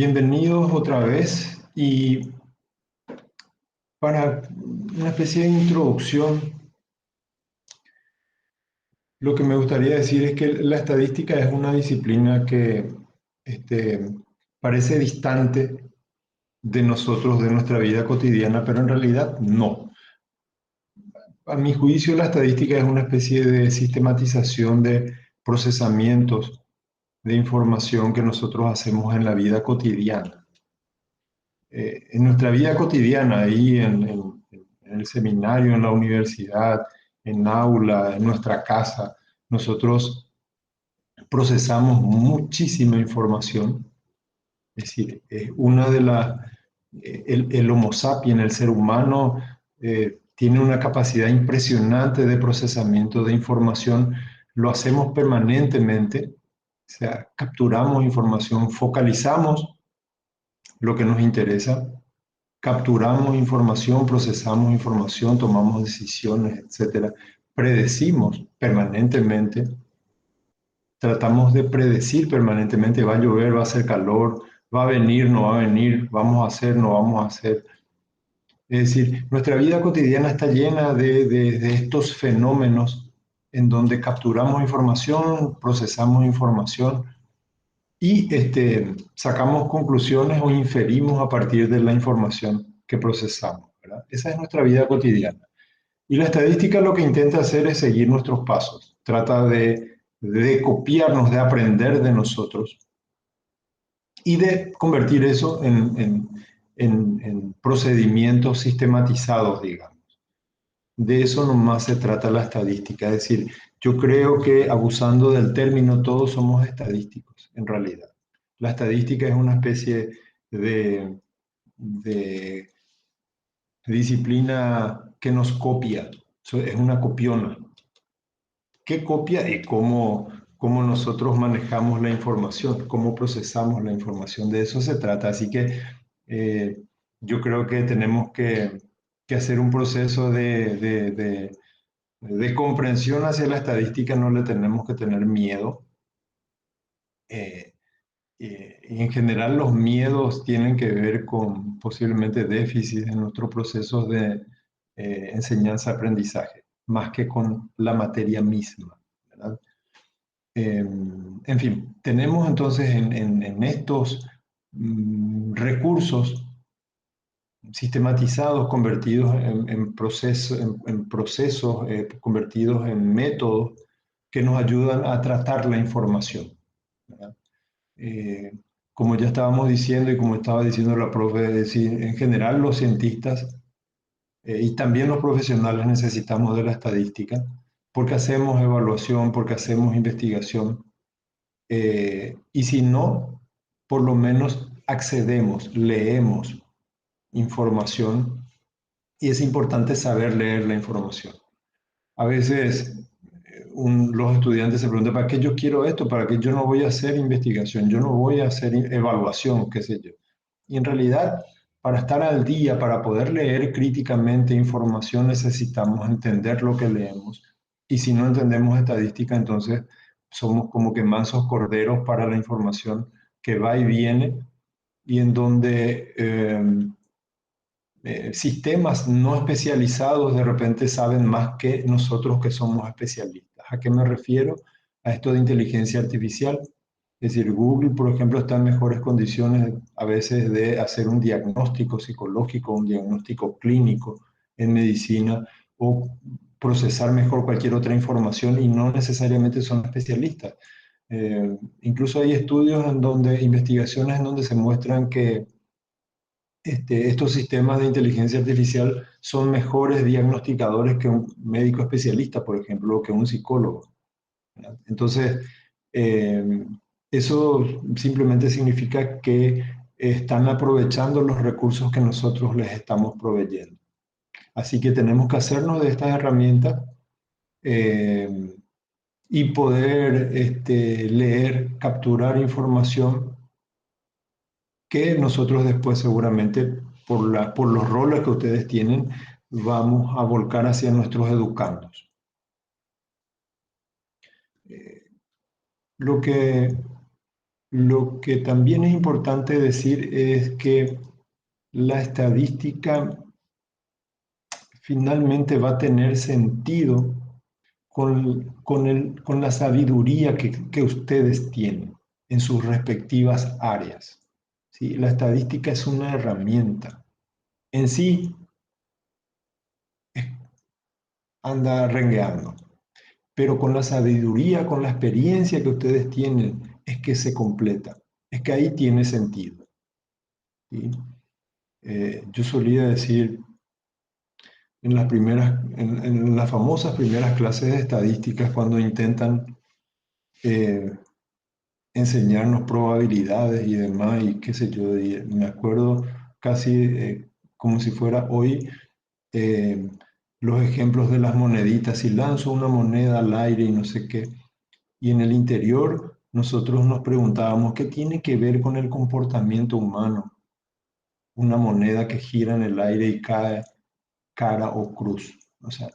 Bienvenidos otra vez y para una especie de introducción, lo que me gustaría decir es que la estadística es una disciplina que este, parece distante de nosotros, de nuestra vida cotidiana, pero en realidad no. A mi juicio, la estadística es una especie de sistematización de procesamientos de información que nosotros hacemos en la vida cotidiana. En nuestra vida cotidiana, ahí en el seminario, en la universidad, en aula, en nuestra casa, nosotros procesamos muchísima información. Es decir, es una de las, el Homo sapiens, el ser humano, tiene una capacidad impresionante de procesamiento de información. Lo hacemos permanentemente, o sea, capturamos información, focalizamos lo que nos interesa, capturamos información, procesamos información, tomamos decisiones, etcétera. Predecimos permanentemente, tratamos de predecir permanentemente, va a llover, va a hacer calor, va a venir, no va a venir, vamos a hacer, no vamos a hacer. Es decir, nuestra vida cotidiana está llena de estos fenómenos en donde capturamos información, procesamos información y sacamos conclusiones o inferimos a partir de la información que procesamos, ¿verdad? Esa es nuestra vida cotidiana. Y la estadística lo que intenta hacer es seguir nuestros pasos. Trata de copiarnos, de aprender de nosotros y de convertir eso en procedimientos sistematizados, digamos. De eso nomás se trata la estadística. Es decir, yo creo que abusando del término, todos somos estadísticos, en realidad. La estadística es una especie de disciplina que nos copia, es una copiona. ¿Qué copia? Y cómo nosotros manejamos la información, cómo procesamos la información. De eso se trata. Así que eh, yo creo que tenemos que hacer un proceso de comprensión hacia la estadística. No le tenemos que tener miedo. Eh, y en general los miedos tienen que ver con posiblemente déficits en nuestros procesos de enseñanza-aprendizaje, más que con la materia misma, ¿verdad? En fin, tenemos entonces en estos recursos sistematizados, convertidos en procesos, convertidos en métodos que nos ayudan a tratar la información, ¿verdad? Eh, Como ya estábamos diciendo y como estaba diciendo la profe, es decir, en general los cientistas y también los profesionales necesitamos de la estadística porque hacemos evaluación, porque hacemos investigación y si no, por lo menos accedemos, leemos información y es importante saber leer la información. A veces los estudiantes se preguntan, ¿para qué yo quiero esto? ¿Para qué yo no voy a hacer investigación? Yo no voy a hacer evaluación, qué sé yo. Y en realidad, para estar al día, para poder leer críticamente información, necesitamos entender lo que leemos. Y si no entendemos estadística, entonces somos como que mansos corderos para la información que va y viene y en donde sistemas no especializados de repente saben más que nosotros que somos especialistas. ¿A qué me refiero? A esto de inteligencia artificial. Es decir, Google, por ejemplo, está en mejores condiciones a veces de hacer un diagnóstico psicológico, un diagnóstico clínico en medicina o procesar mejor cualquier otra información y no necesariamente son especialistas. Incluso hay estudios en donde, investigaciones en donde se muestran que estos sistemas de inteligencia artificial son mejores diagnosticadores que un médico especialista, por ejemplo, o que un psicólogo, ¿verdad? Entonces, eh, eso simplemente significa que están aprovechando los recursos que nosotros les estamos proveyendo. Así que tenemos que hacernos de estas herramientas eh, y poder leer, capturar información que nosotros después seguramente por los roles que ustedes tienen vamos a volcar hacia nuestros educandos. Lo que Lo que también es importante decir es que la estadística finalmente va a tener sentido con la sabiduría que ustedes tienen en sus respectivas áreas. ¿Sí? La estadística es una herramienta. En sí, anda rengueando, pero con la sabiduría, con la experiencia que ustedes tienen, es que se completa, es que ahí tiene sentido. ¿Sí? Yo solía decir en las famosas primeras clases de estadísticas, cuando intentan eh, enseñarnos probabilidades y demás, y qué sé yo, y me acuerdo casi como si fuera hoy eh, los ejemplos de las moneditas. Si lanzo una moneda al aire y no sé qué, y en el interior nosotros nos preguntábamos qué tiene que ver con el comportamiento humano, una moneda que gira en el aire y cae cara o cruz. O sea,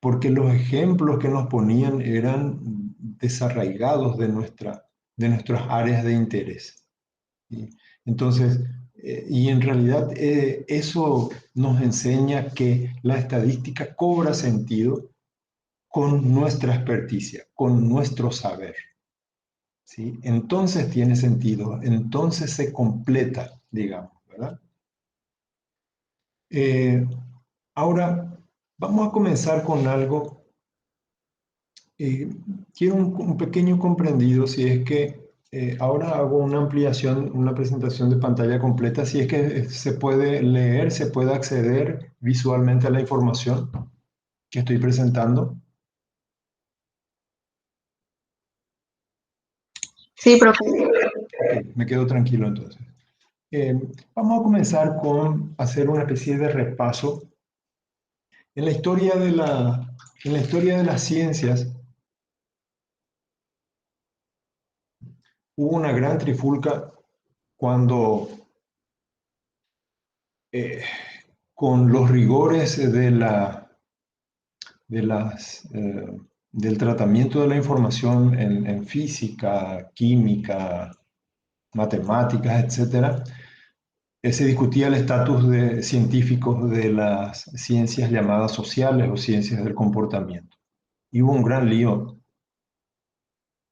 porque los ejemplos que nos ponían eran desarraigados de nuestras áreas de interés. ¿Sí? Entonces, y en realidad eso nos enseña que la estadística cobra sentido con nuestra experticia, con nuestro saber. ¿Sí? Entonces tiene sentido, entonces se completa, digamos, ¿verdad? Eh, Ahora, vamos a comenzar con algo. Quiero un pequeño comprendido si es que ahora hago una ampliación, una presentación de pantalla completa, si es que se puede leer, se puede acceder visualmente a la información que estoy presentando. Sí, profe. Ok, me quedo tranquilo entonces. Eh, Vamos a comenzar con hacer una especie de repaso. En la historia en la historia de las ciencias hubo una gran trifulca cuando eh, con los rigores de del tratamiento de la información en física, química, matemáticas, etcétera, se discutía el estatus de científicos de las ciencias llamadas sociales o ciencias del comportamiento. Y hubo un gran lío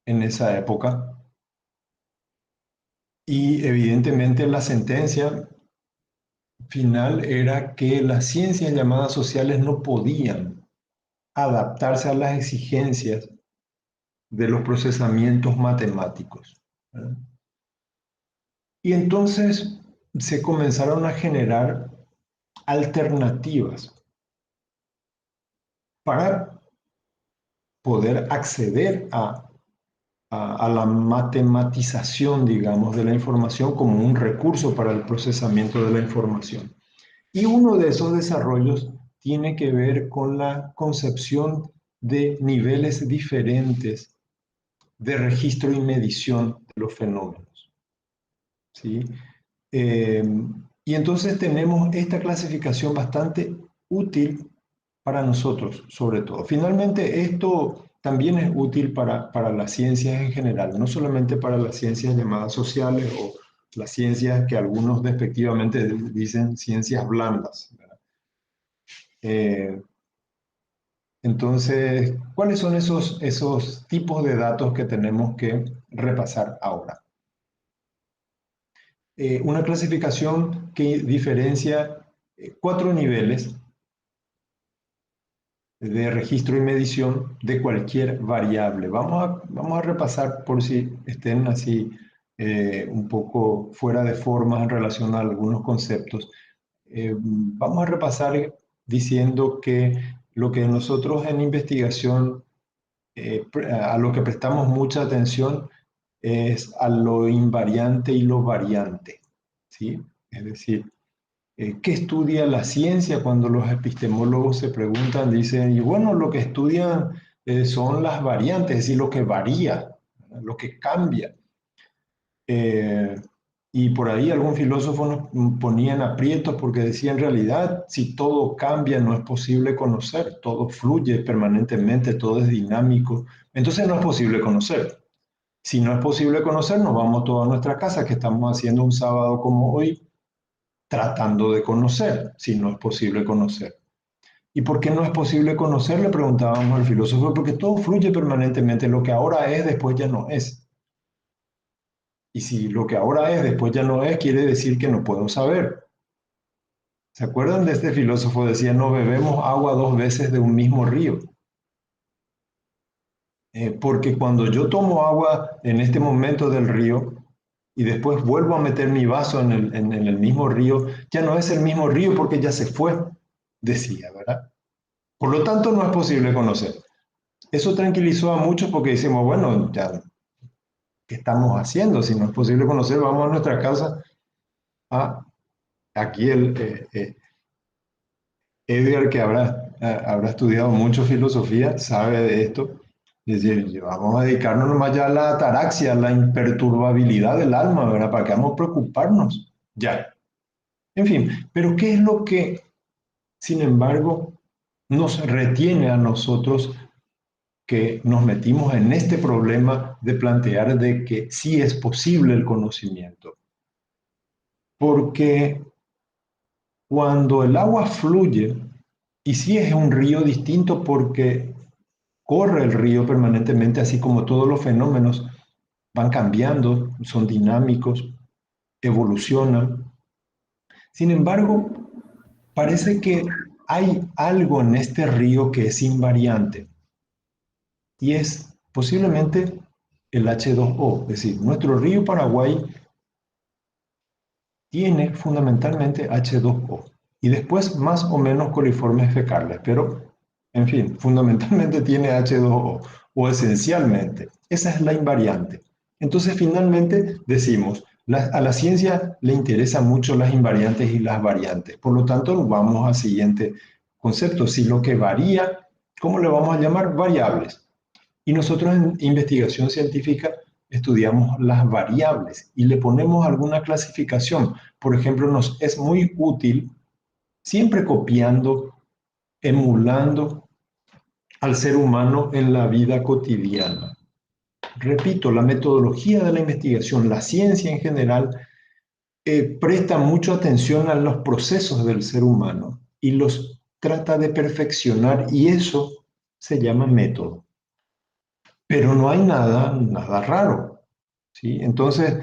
en esa época y evidentemente la sentencia final era que las ciencias llamadas sociales no podían adaptarse a las exigencias de los procesamientos matemáticos, ¿verdad? Y entonces se comenzaron a generar alternativas para poder acceder a la matematización, digamos, de la información como un recurso para el procesamiento de la información. Y uno de esos desarrollos tiene que ver con la concepción de niveles diferentes de registro y medición de los fenómenos. ¿Sí? Eh, y entonces tenemos esta clasificación bastante útil para nosotros, sobre todo. Finalmente, esto también es útil para las ciencias en general, no solamente para las ciencias llamadas sociales o las ciencias que algunos despectivamente dicen ciencias blandas, ¿verdad? Eh, entonces, ¿cuáles son esos tipos de datos que tenemos que repasar ahora? Una clasificación que diferencia cuatro niveles de registro y medición de cualquier variable. Vamos a repasar por si estén así un poco fuera de forma en relación a algunos conceptos. Vamos a repasar diciendo que lo que nosotros en investigación, a lo que prestamos mucha atención es a lo invariante y lo variante, ¿sí? Es decir, ¿qué estudia la ciencia? Cuando los epistemólogos se preguntan, dicen, y bueno, lo que estudian son las variantes, es decir, lo que varía, ¿verdad? Lo que cambia. Eh, y por ahí algún filósofo nos ponía en aprietos porque decía, en realidad, si todo cambia, no es posible conocer, todo fluye permanentemente, todo es dinámico, entonces no es posible conocer. Si no es posible conocer, nos vamos todos a nuestra casa, que estamos haciendo un sábado como hoy, tratando de conocer, si no es posible conocer. ¿Y por qué no es posible conocer? Le preguntábamos al filósofo, porque todo fluye permanentemente. Lo que ahora es, después ya no es. Y si lo que ahora es, después ya no es, quiere decir que no puedo saber. ¿Se acuerdan de este filósofo? Decía, no bebemos agua dos veces de un mismo río. Porque cuando yo tomo agua en este momento del río y después vuelvo a meter mi vaso en el mismo río, ya no es el mismo río porque ya se fue, decía, ¿verdad? Por lo tanto, no es posible conocer. Eso tranquilizó a muchos porque decimos, bueno, ya, ¿qué estamos haciendo? Si no es posible conocer, vamos a nuestra casa. Ah, aquí Edgar, que habrá estudiado mucho filosofía, sabe de esto. Es decir, vamos a dedicarnos nomás ya a la ataraxia, a la imperturbabilidad del alma, ¿verdad? ¿Para qué vamos a preocuparnos? Ya. En fin, pero ¿qué es lo que, sin embargo, nos retiene a nosotros que nos metimos en este problema de plantear de que sí es posible el conocimiento? Porque cuando el agua fluye, y sí es un río distinto porque corre el río permanentemente, así como todos los fenómenos van cambiando, son dinámicos, evolucionan. Sin embargo, parece que hay algo en este río que es invariante y es posiblemente el H2O. Es decir, nuestro río Paraguay tiene fundamentalmente H2O y después más o menos coliformes fecales, pero en fin, fundamentalmente tiene H2O o esencialmente. Esa es la invariante. Entonces finalmente decimos, a la ciencia le interesan mucho las invariantes y las variantes. Por lo tanto, vamos al siguiente concepto. Si lo que varía, ¿cómo le vamos a llamar? Variables. Y nosotros en investigación científica estudiamos las variables y le ponemos alguna clasificación. Por ejemplo, nos es muy útil siempre copiando, emulando al ser humano en la vida cotidiana. Repito, la metodología de la investigación, la ciencia en general, presta mucha atención a los procesos del ser humano y los trata de perfeccionar y eso se llama método. Pero no hay nada raro, ¿sí? Entonces,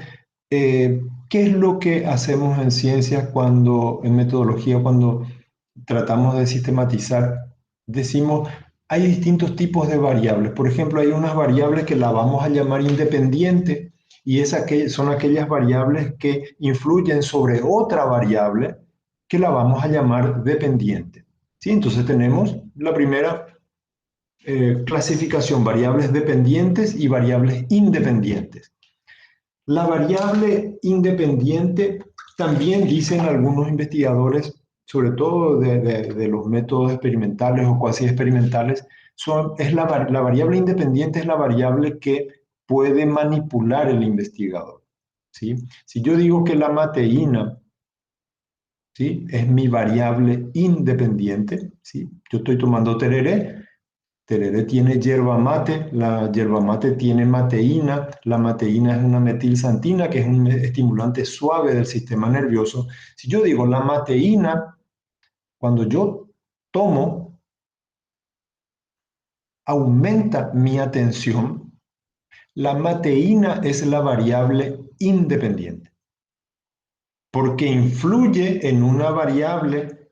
¿qué es lo que hacemos en ciencia cuando, en metodología, cuando tratamos de sistematizar? Decimos, hay distintos tipos de variables. Por ejemplo, hay unas variables que las vamos a llamar independientes y son aquellas variables que influyen sobre otra variable que la vamos a llamar dependiente. ¿Sí? Entonces tenemos la primera clasificación, variables dependientes y variables independientes. La variable independiente también dicen algunos investigadores, sobre todo de los métodos experimentales o cuasi experimentales, la variable independiente es la variable que puede manipular el investigador. ¿Sí? Si yo digo que la mateína, ¿sí?, es mi variable independiente, ¿sí?, yo estoy tomando tereré. Tereré tiene yerba mate, la yerba mate tiene mateína, la mateína es una metilsantina que es un estimulante suave del sistema nervioso. Si yo digo la mateína, cuando yo tomo, aumenta mi atención, la mateína es la variable independiente, porque influye en una variable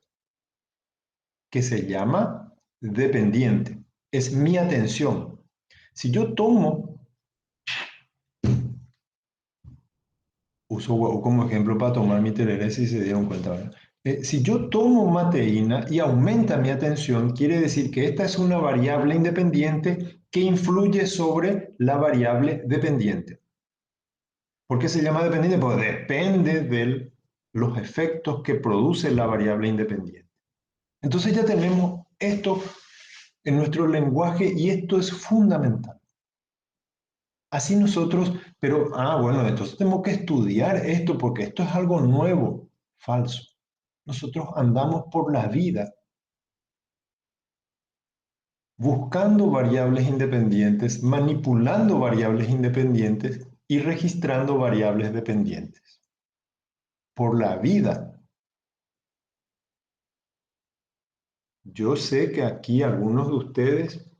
que se llama dependiente. Es mi atención. Si yo tomo, uso huevo como ejemplo para tomar mi tereré si se dieron cuenta, ¿verdad? Si yo tomo mateína y aumenta mi atención, quiere decir que esta es una variable independiente que influye sobre la variable dependiente. ¿Por qué se llama dependiente? Porque depende de los efectos que produce la variable independiente. Entonces ya tenemos esto en nuestro lenguaje y esto es fundamental. Así nosotros, pero, bueno, entonces tenemos que estudiar esto porque esto es algo nuevo, falso. Nosotros andamos por la vida buscando variables independientes, manipulando variables independientes y registrando variables dependientes. Por la vida. Yo sé que aquí algunos de ustedes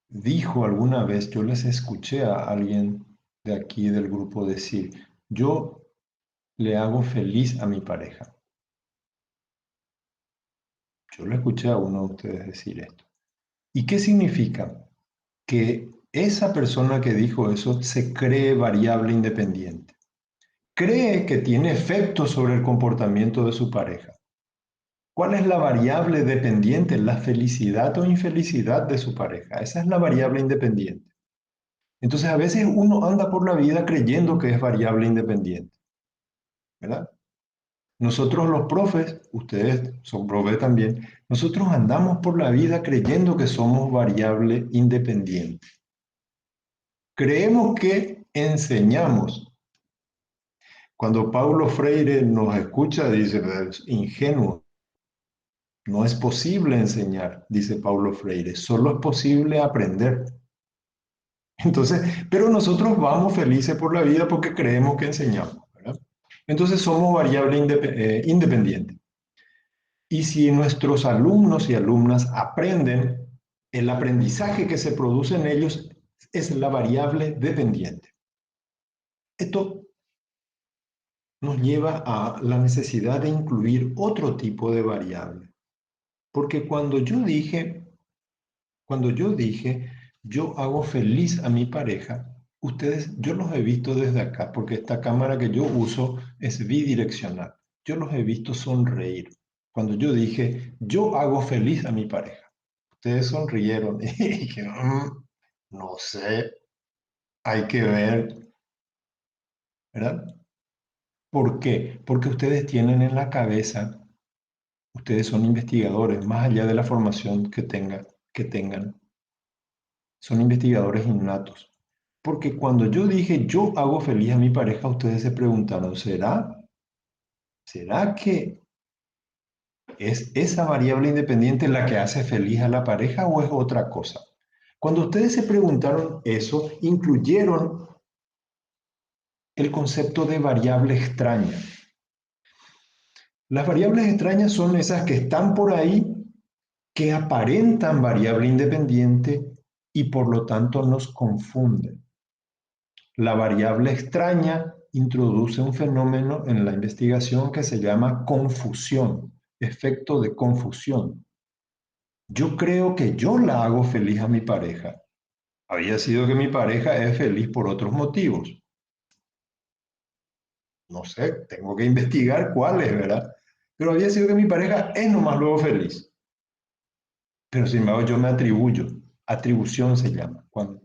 dijo alguna vez, yo les escuché a alguien de aquí del grupo decir, yo le hago feliz a mi pareja. Yo le escuché a uno de ustedes decir esto. ¿Y qué significa? Que esa persona que dijo eso se cree variable independiente. Cree que tiene efectos sobre el comportamiento de su pareja. ¿Cuál es la variable dependiente? La felicidad o infelicidad de su pareja. Esa es la variable independiente. Entonces, a veces uno anda por la vida creyendo que es variable independiente, ¿verdad? Nosotros los profes, ustedes son profes también, nosotros andamos por la vida creyendo que somos variable independiente. Creemos que enseñamos. Cuando Paulo Freire nos escucha, dice, es ingenuo, no es posible enseñar, dice Paulo Freire, solo es posible aprender. Entonces, pero nosotros vamos felices por la vida porque creemos que enseñamos, ¿verdad? Entonces somos variable independiente. Y si nuestros alumnos y alumnas aprenden, el aprendizaje que se produce en ellos es la variable dependiente. Esto nos lleva a la necesidad de incluir otro tipo de variable. Porque cuando yo dije, yo hago feliz a mi pareja, ustedes, yo los he visto desde acá, porque esta cámara que yo uso es bidireccional. Yo los he visto sonreír. Cuando yo dije, yo hago feliz a mi pareja, ustedes sonrieron y dije, no sé, hay que ver, ¿verdad? ¿Por qué? Porque ustedes tienen en la cabeza, ustedes son investigadores, más allá de la formación que tengan, son investigadores innatos. Porque cuando yo dije yo hago feliz a mi pareja, ustedes se preguntaron, ¿será que es esa variable independiente la que hace feliz a la pareja o es otra cosa? Cuando ustedes se preguntaron eso, incluyeron el concepto de variable extraña. Las variables extrañas son esas que están por ahí, que aparentan variable independiente y por lo tanto nos confunden. La variable extraña introduce un fenómeno en la investigación que se llama confusión, efecto de confusión. Yo creo que yo la hago feliz a mi pareja. Había sido que mi pareja es feliz por otros motivos. No sé, tengo que investigar cuáles, ¿verdad? Pero había sido que mi pareja es nomás luego feliz. Pero sin embargo yo me atribuyo, atribución se llama, cuando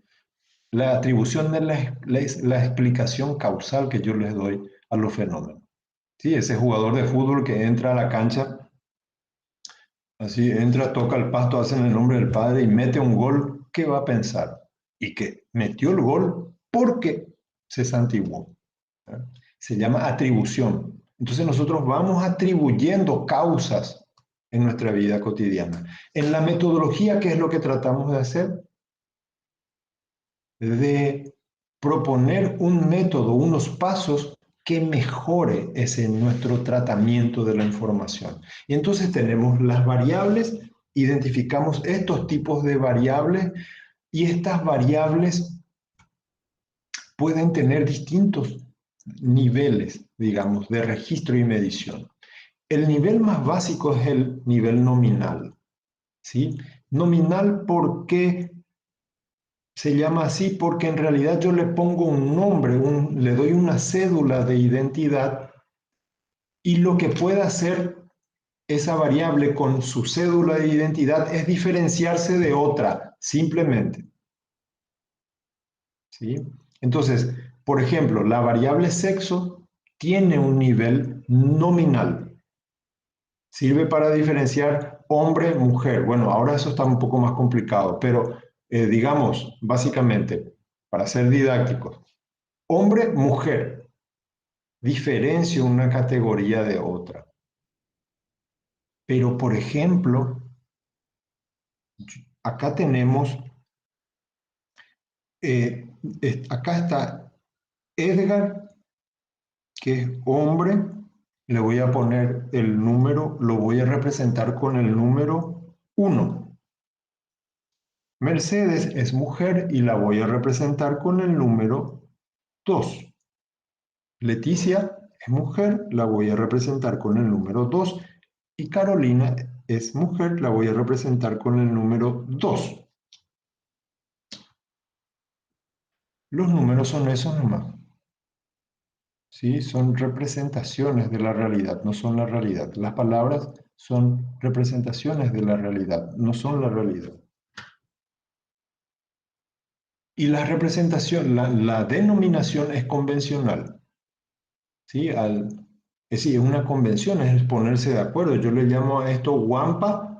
la atribución es la explicación causal que yo les doy a los fenómenos. Sí, ese jugador de fútbol que entra a la cancha, así entra, toca el pasto, hace en el nombre del Padre y mete un gol, ¿qué va a pensar? Y que metió el gol porque se santiguó. ¿Verdad? Se llama atribución. Entonces nosotros vamos atribuyendo causas en nuestra vida cotidiana. En la metodología, ¿qué es lo que tratamos de hacer? De proponer un método, unos pasos que mejore ese nuestro tratamiento de la información. Y entonces tenemos las variables, identificamos estos tipos de variables y estas variables pueden tener distintos niveles, digamos, de registro y medición. El nivel más básico es el nivel nominal, ¿sí? Nominal porque se llama así porque en realidad yo le pongo un nombre, le doy una cédula de identidad y lo que puede hacer esa variable con su cédula de identidad es diferenciarse de otra, simplemente. ¿Sí? Entonces, por ejemplo, la variable sexo tiene un nivel nominal. Sirve para diferenciar hombre, mujer. Bueno, ahora eso está un poco más complicado, pero digamos, básicamente, para ser didácticos, hombre, mujer. diferencio una categoría de otra. Pero, por ejemplo, acá tenemos, acá está Edgar, que es hombre, le voy a poner el número, lo voy a representar con el número 1. Mercedes es mujer y la voy a representar con el número 2. Leticia es mujer, la voy a representar con el número 2. Y Carolina es mujer, la voy a representar con el número 2. Los números son esos nomás. ¿Sí? Son representaciones de la realidad, no son la realidad. Las palabras son representaciones de la realidad, no son la realidad. Y la representación, la denominación es convencional. ¿Sí? Es decir, es una convención, es ponerse de acuerdo. Yo le llamo a esto guampa.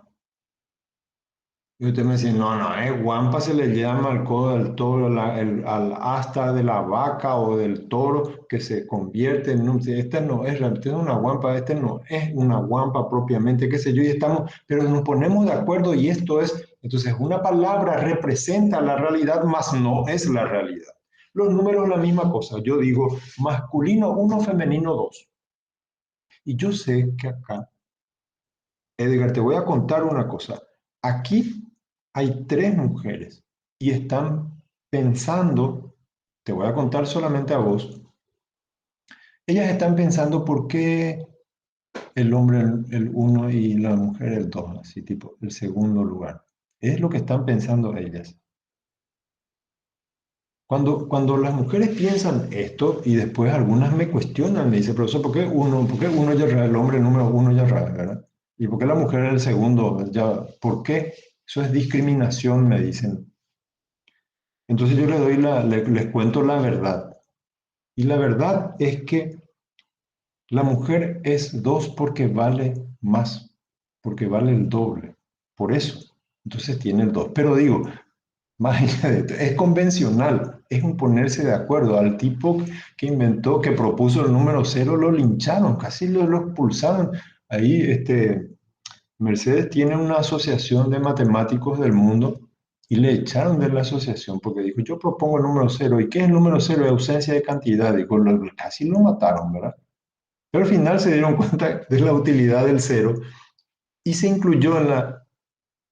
Y usted me dice, no, no, guampa se le llama al codo del toro, al asta de la vaca o del toro que se convierte en un... Este no es, realmente es una guampa, este no es una guampa propiamente, qué sé yo, y estamos, pero nos ponemos de acuerdo y esto es, entonces una palabra representa la realidad, mas no es la realidad. Los números la misma cosa, yo digo masculino 1, femenino 2. Y yo sé que acá, Edgar, te voy a contar una cosa. Aquí hay 3 mujeres y están pensando, te voy a contar solamente a vos, ellas están pensando por qué el hombre el 1 y la mujer el 2, así tipo, el segundo lugar. Es lo que están pensando ellas. Cuando las mujeres piensan esto y después algunas me cuestionan, me dicen, profesor, por qué uno ya rara, el hombre número 1 ya rara, ¿verdad? ¿Y por qué la mujer es el segundo? Ya, ¿por qué? Eso es discriminación, me dicen. Entonces yo les cuento la verdad. Y la verdad es que la mujer es 2 porque vale más, porque vale el doble. Por eso. Entonces tiene el 2. Pero digo, más allá de esto, es convencional, es un ponerse de acuerdo. Al tipo que inventó, que propuso el número 0, lo lincharon, casi lo expulsaron. Ahí, Mercedes tiene una asociación de matemáticos del mundo y le echaron de la asociación porque dijo, yo propongo el número 0. ¿Y qué es el número 0? Es ausencia de cantidad. Dijo, casi lo mataron, ¿verdad? Pero al final se dieron cuenta de la utilidad del 0 y se incluyó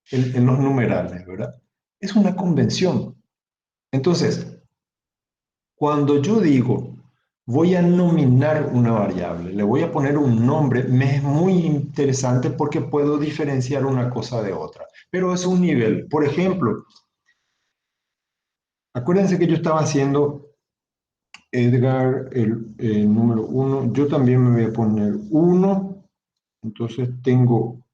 en los numerales, ¿verdad? Es una convención. Entonces, cuando yo digo, voy a nominar una variable, le voy a poner un nombre, me es muy interesante porque puedo diferenciar una cosa de otra, pero es un nivel. Por ejemplo, acuérdense que yo estaba haciendo Edgar, el número 1, yo también me voy a poner 1, entonces tengo,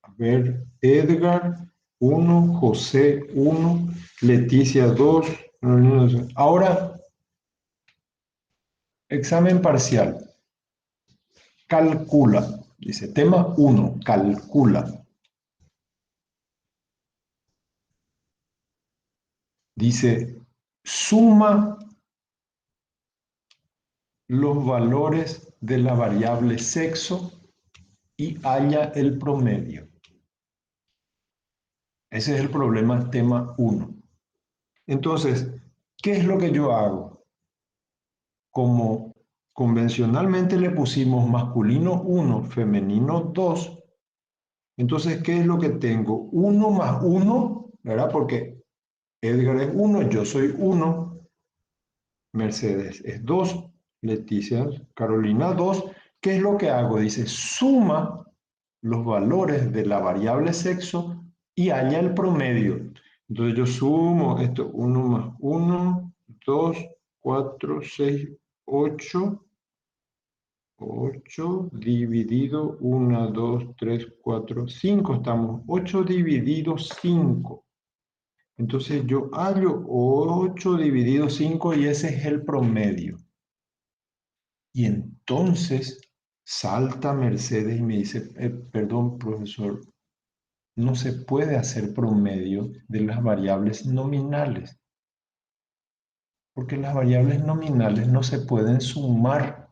a ver, Edgar 1, José 1, Leticia 2. Ahora, examen parcial. Calcula. Dice, tema 1, calcula. Dice, suma los valores de la variable sexo y halla el promedio. Ese es el problema, tema 1. Entonces, ¿qué es lo que yo hago? Como convencionalmente le pusimos masculino 1, femenino 2, entonces, ¿qué es lo que tengo? 1 más 1, ¿verdad? Porque Edgar es 1, yo soy 1, Mercedes es 2, Leticia, Carolina 2. ¿Qué es lo que hago? Dice, suma los valores de la variable sexo y halla el promedio. Entonces yo sumo esto, 1 más 1, 2, 4, 6, 8. 8 dividido 1, 2, 3, 4, 5. Estamos 8 dividido 5. Entonces yo hallo 8 dividido 5 y ese es el promedio. Y entonces salta Mercedes y me dice, perdón, profesor, no se puede hacer promedio de las variables nominales. Porque las variables nominales no se pueden sumar.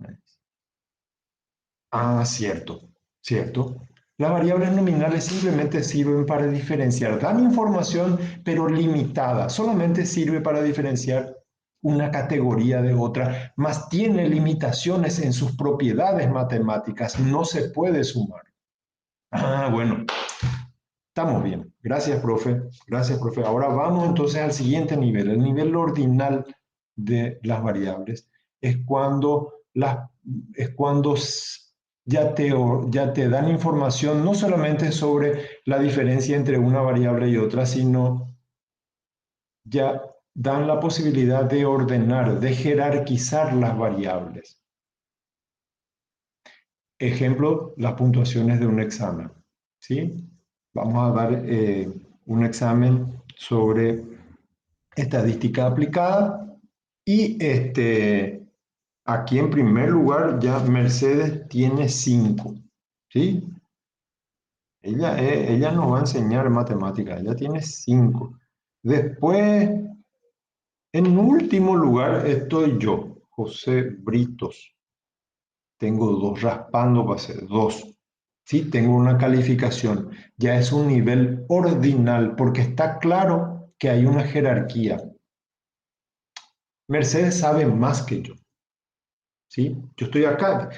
Ah, cierto, cierto. Las variables nominales simplemente sirven para diferenciar. Dan información, pero limitada. Solamente sirve para diferenciar una categoría de otra, más tiene limitaciones en sus propiedades matemáticas. No se puede sumar. Ah, bueno, estamos bien. Gracias, profe. Gracias, profe. Ahora vamos entonces al siguiente nivel. El nivel ordinal de las variables es cuando, es cuando ya te dan información no solamente sobre la diferencia entre una variable y otra, sino ya dan la posibilidad de ordenar, de jerarquizar las variables. Ejemplo, las puntuaciones de un examen. ¿Sí? Vamos a dar un examen sobre estadística aplicada y aquí en primer lugar ya Mercedes tiene 5. ¿Sí? Ella nos va a enseñar matemáticas, ella tiene 5. Después, en último lugar, estoy yo, José Britos. Tengo 2 raspando para hacer 2. Sí, tengo una calificación. Ya es un nivel ordinal porque está claro que hay una jerarquía. Mercedes sabe más que yo. ¿Sí? Yo estoy acá.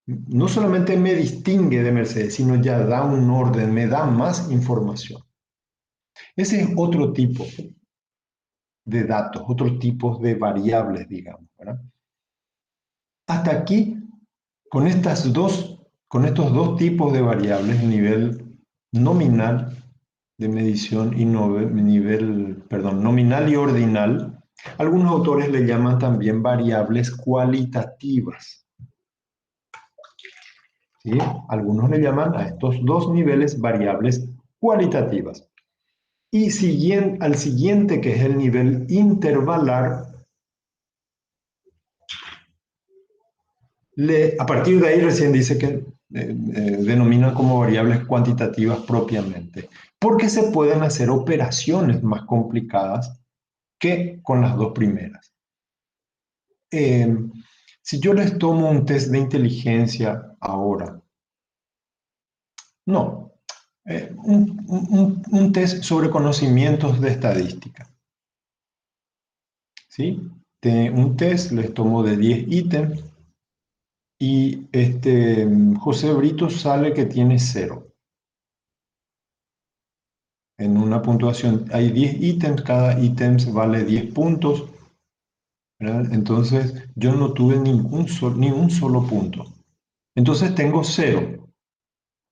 No solamente me distingue de Mercedes, sino ya da un orden, me da más información. Ese es otro tipo de datos, otros tipos de variables, digamos, ¿verdad? Hasta aquí, con estos dos tipos de variables, nivel nominal de medición y nominal y ordinal, algunos autores le llaman también variables cualitativas. ¿Sí? Algunos le llaman a estos dos niveles variables cualitativas. Y al siguiente, que es el nivel intervalar, a partir de ahí recién dice que denominan como variables cuantitativas propiamente, porque se pueden hacer operaciones más complicadas que con las dos primeras. Si yo les tomo un test de inteligencia ahora, no, un test sobre conocimientos de estadística, ¿sí? Un test les tomo de 10 ítems y José Brito sale que tiene 0. En una puntuación hay 10 ítems, cada ítem vale 10 puntos, ¿verdad? Entonces yo no tuve ni un solo punto. Entonces tengo 0.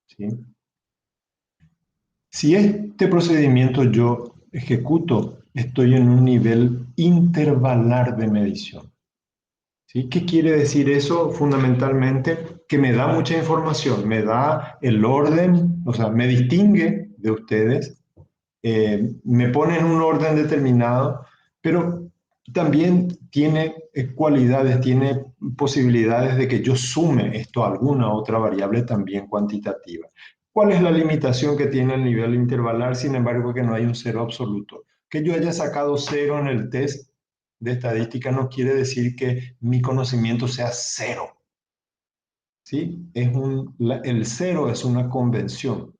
¿Sí? Si este procedimiento yo ejecuto, estoy en un nivel intervalar de medición. ¿Sí? ¿Qué quiere decir eso? Fundamentalmente que me da mucha información, me da el orden, o sea, me distingue de ustedes, me pone en un orden determinado, pero también tiene cualidades, tiene posibilidades de que yo sume esto a alguna otra variable también cuantitativa. ¿Cuál es la limitación que tiene el nivel intervalar? Sin embargo, que no hay un cero absoluto. Que yo haya sacado 0 en el test de estadística no quiere decir que mi conocimiento sea 0. ¿Sí? El 0 es una convención.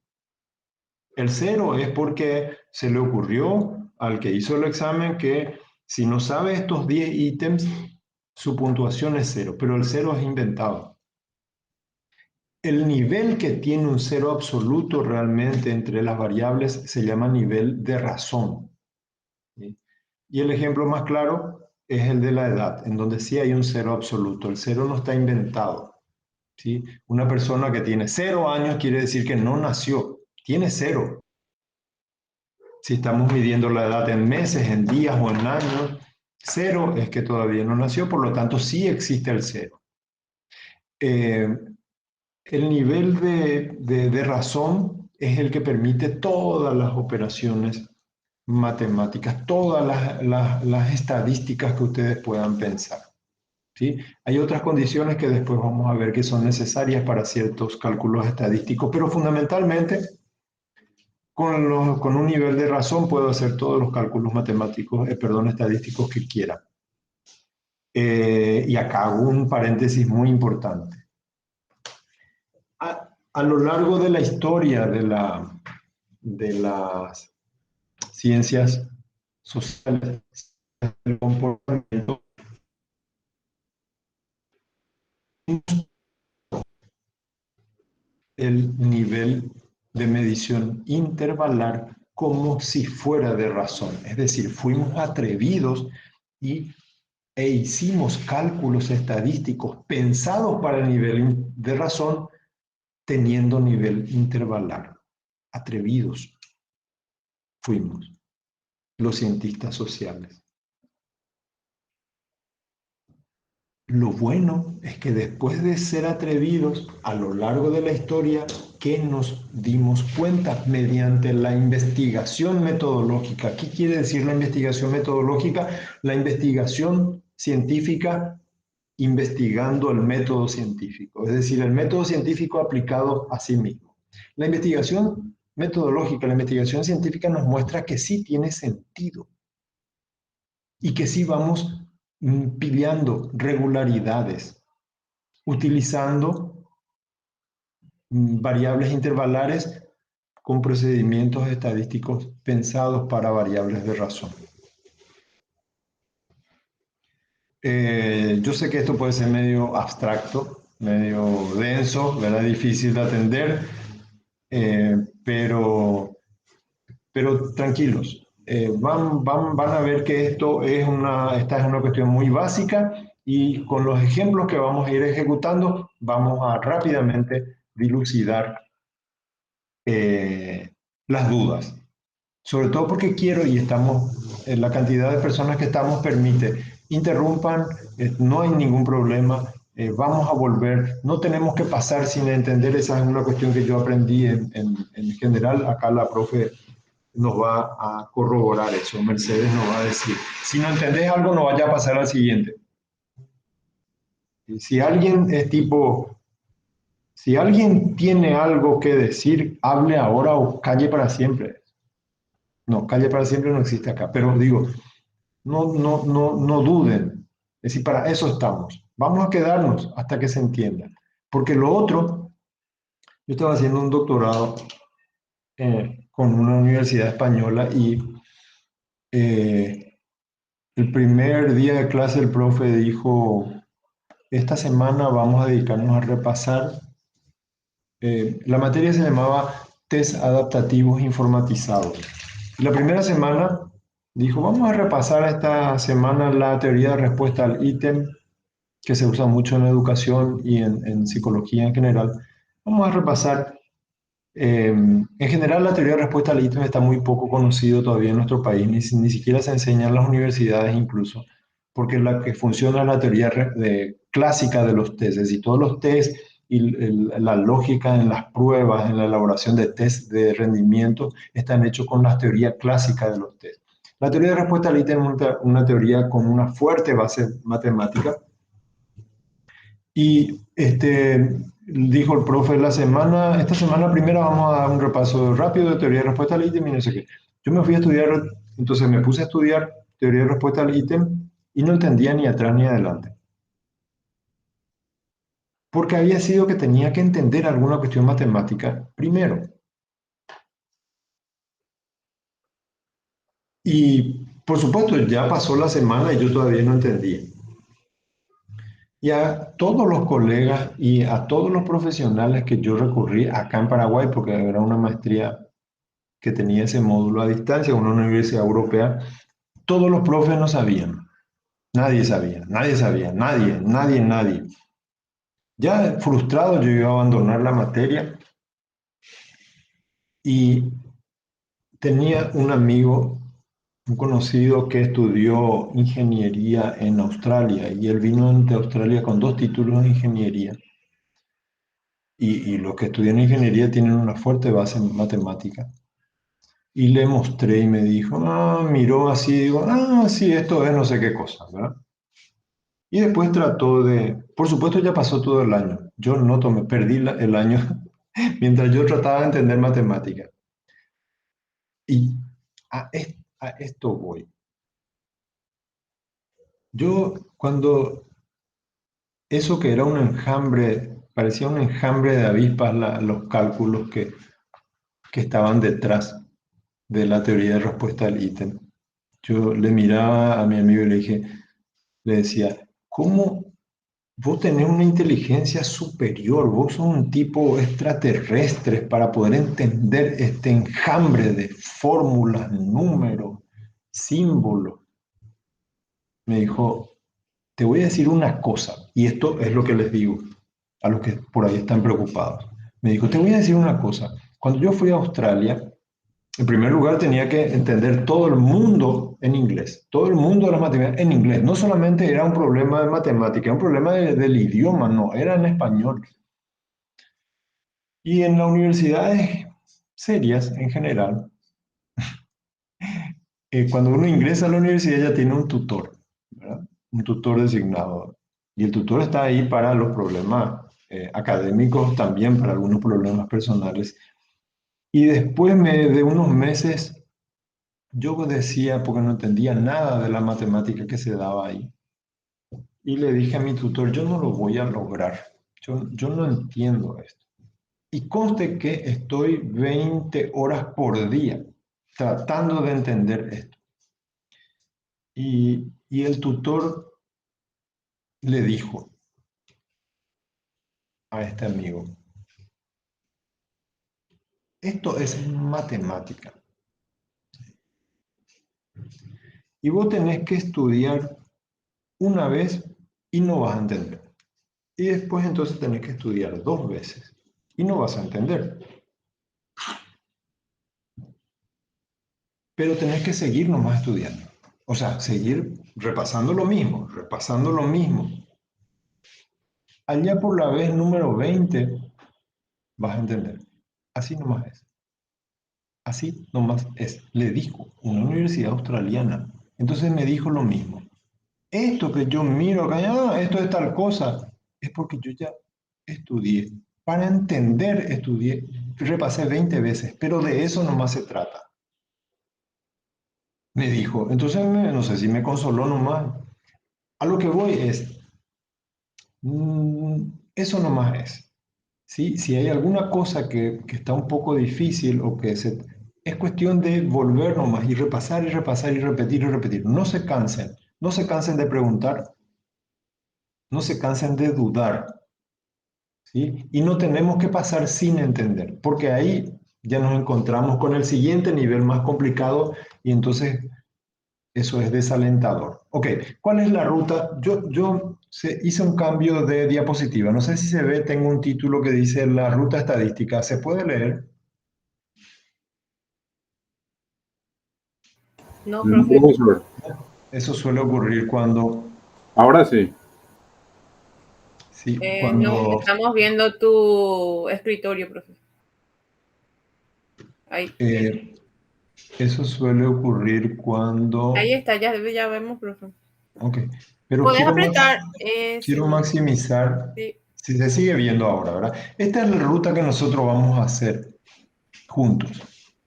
El 0 es porque se le ocurrió al que hizo el examen que si no sabe estos 10 ítems, su puntuación es 0, pero el 0 es inventado. El nivel que tiene un 0 absoluto realmente entre las variables se llama nivel de razón. ¿Sí? Y el ejemplo más claro es el de la edad, en donde sí hay un 0 absoluto. El 0 no está inventado. ¿Sí? Una persona que tiene 0 años quiere decir que no nació, tiene 0. Si estamos midiendo la edad en meses, en días o en años, 0 es que todavía no nació, por lo tanto sí existe el 0. El nivel de razón es el que permite todas las operaciones matemáticas, todas las estadísticas que ustedes puedan pensar. ¿Sí? Hay otras condiciones que después vamos a ver que son necesarias para ciertos cálculos estadísticos, pero fundamentalmente con un nivel de razón puedo hacer todos los cálculos matemáticos, estadísticos que quiera. Y acá hago un paréntesis muy importante. A lo largo de la historia de las ciencias sociales, el comportamiento, el nivel de medición intervalar como si fuera de razón. Es decir, fuimos atrevidos e hicimos cálculos estadísticos pensados para el nivel de razón teniendo nivel intervalar. Atrevidos fuimos los cientistas sociales. Lo bueno es que después de ser atrevidos a lo largo de la historia, que nos dimos cuenta mediante la investigación metodológica. ¿Qué quiere decir la investigación metodológica? La investigación científica investigando el método científico, es decir, el método científico aplicado a sí mismo. La investigación metodológica, la investigación científica nos muestra que sí tiene sentido y que sí vamos pillando regularidades, utilizando variables intervalares con procedimientos estadísticos pensados para variables de razón. Yo sé que esto puede ser medio abstracto, medio denso, ¿verdad? Difícil de atender, pero tranquilos. Van a ver que esta es una cuestión muy básica y con los ejemplos que vamos a ir ejecutando vamos a rápidamente dilucidar las dudas. Sobre todo porque quiero y la cantidad de personas que estamos permite, interrumpan, no hay ningún problema, vamos a volver, no tenemos que pasar sin entender, esa es una cuestión que yo aprendí en general, acá la profe nos va a corroborar eso, Mercedes nos va a decir, si no entendés algo no vaya a pasar al siguiente. Y si alguien es tipo, si alguien tiene algo que decir, hable ahora o calle para siempre. No, calle para siempre no existe acá, pero digo, no duden. Es decir, para eso estamos. Vamos a quedarnos hasta que se entienda. Porque lo otro, yo estaba haciendo un doctorado con una universidad española y el primer día de clase el profe dijo, esta semana vamos a dedicarnos a repasar. La materia se llamaba test adaptativos informatizados. Y la primera semana dijo, vamos a repasar esta semana la teoría de respuesta al ítem, que se usa mucho en educación y en psicología en general. Vamos a repasar, en general la teoría de respuesta al ítem está muy poco conocido todavía en nuestro país, ni siquiera se enseña en las universidades incluso, porque la que funciona es la teoría clásica de los tests, y todos los tests y la lógica en las pruebas, en la elaboración de test de rendimiento, están hechos con la teoría clásica de los test. La teoría de respuesta al ítem es una teoría con una fuerte base matemática, y dijo el profe esta semana primera vamos a dar un repaso rápido de teoría de respuesta al ítem y no sé qué. Yo me fui a estudiar, entonces me puse a estudiar teoría de respuesta al ítem y no entendía ni atrás ni adelante. Porque había sido que tenía que entender alguna cuestión matemática primero. Y por supuesto, ya pasó la semana y yo todavía no entendía. Y a todos los colegas y a todos los profesionales que yo recurrí acá en Paraguay, porque era una maestría que tenía ese módulo a distancia, una universidad europea, todos los profes no sabían. Nadie sabía, nadie sabía, nadie. Ya frustrado yo iba a abandonar la materia y tenía un amigo, un conocido que estudió ingeniería en Australia y él vino de Australia con 2 títulos de ingeniería. Y los que estudian ingeniería tienen una fuerte base en matemática. Y le mostré y me dijo, miró así, digo, sí, esto es no sé qué cosa, ¿verdad? Y después trató por supuesto ya pasó todo el año, yo no tomé, perdí el año mientras yo trataba de entender matemática. Y a esto voy. Yo cuando eso que era un enjambre, parecía un enjambre de avispas los cálculos que estaban detrás de la teoría de respuesta al ítem. Yo le miraba a mi amigo y le decía, ¿cómo vos tenés una inteligencia superior? Vos sos un tipo extraterrestre para poder entender este enjambre de fórmulas, números, símbolos. Me dijo, te voy a decir una cosa, y esto es lo que les digo a los que por ahí están preocupados. Me dijo, te voy a decir una cosa. Cuando yo fui a Australia, en primer lugar tenía que entender todo el mundo en inglés, todo el mundo de las matemáticas en inglés. No solamente era un problema de matemática, era un problema del idioma, no, era en español. Y en las universidades serias en general, cuando uno ingresa a la universidad ya tiene un tutor, ¿verdad? Un tutor designado. Y el tutor está ahí para los problemas académicos, también para algunos problemas personales. Y después de unos meses, yo decía, porque no entendía nada de la matemática que se daba ahí, y le dije a mi tutor, yo no lo voy a lograr, yo no entiendo esto. Y conste que estoy 20 horas por día tratando de entender esto. Y el tutor le dijo a este amigo, esto es matemática y vos tenés que estudiar una vez y no vas a entender. Y después entonces tenés que estudiar dos veces y no vas a entender. Pero tenés que seguir nomás estudiando. O sea, seguir repasando lo mismo, repasando lo mismo. Allá por la vez número 20 vas a entender. Así nomás es. Así nomás es. Le dijo una universidad australiana. Entonces me dijo lo mismo. Esto que yo miro acá, esto es tal cosa, es porque yo ya estudié. Para entender, estudié, repasé 20 veces, pero de eso nomás se trata. Me dijo. Entonces, no sé si me consoló nomás. A lo que voy es, eso nomás es. ¿Sí? Si hay alguna cosa que está un poco difícil o es cuestión de volver nomás y repasar y repasar y repetir y repetir. No se cansen, no se cansen de preguntar, no se cansen de dudar, ¿sí? Y no tenemos que pasar sin entender, porque ahí ya nos encontramos con el siguiente nivel más complicado y entonces eso es desalentador. Ok, ¿cuál es la ruta? Hice un cambio de diapositiva. No sé si se ve, tengo un título que dice la ruta estadística. ¿Se puede leer? No, No, profe. profesor. Eso suele ocurrir cuando, Ahora sí. sí, No, cuando estamos viendo tu escritorio, profe. Ahí, eh, eso suele ocurrir ahí cuando, está, ya vemos, profe. ok, pero Puedes apretar, quiero maximizar, sí. si se sigue viendo ahora, ¿verdad? Esta es la ruta que nosotros vamos a hacer juntos,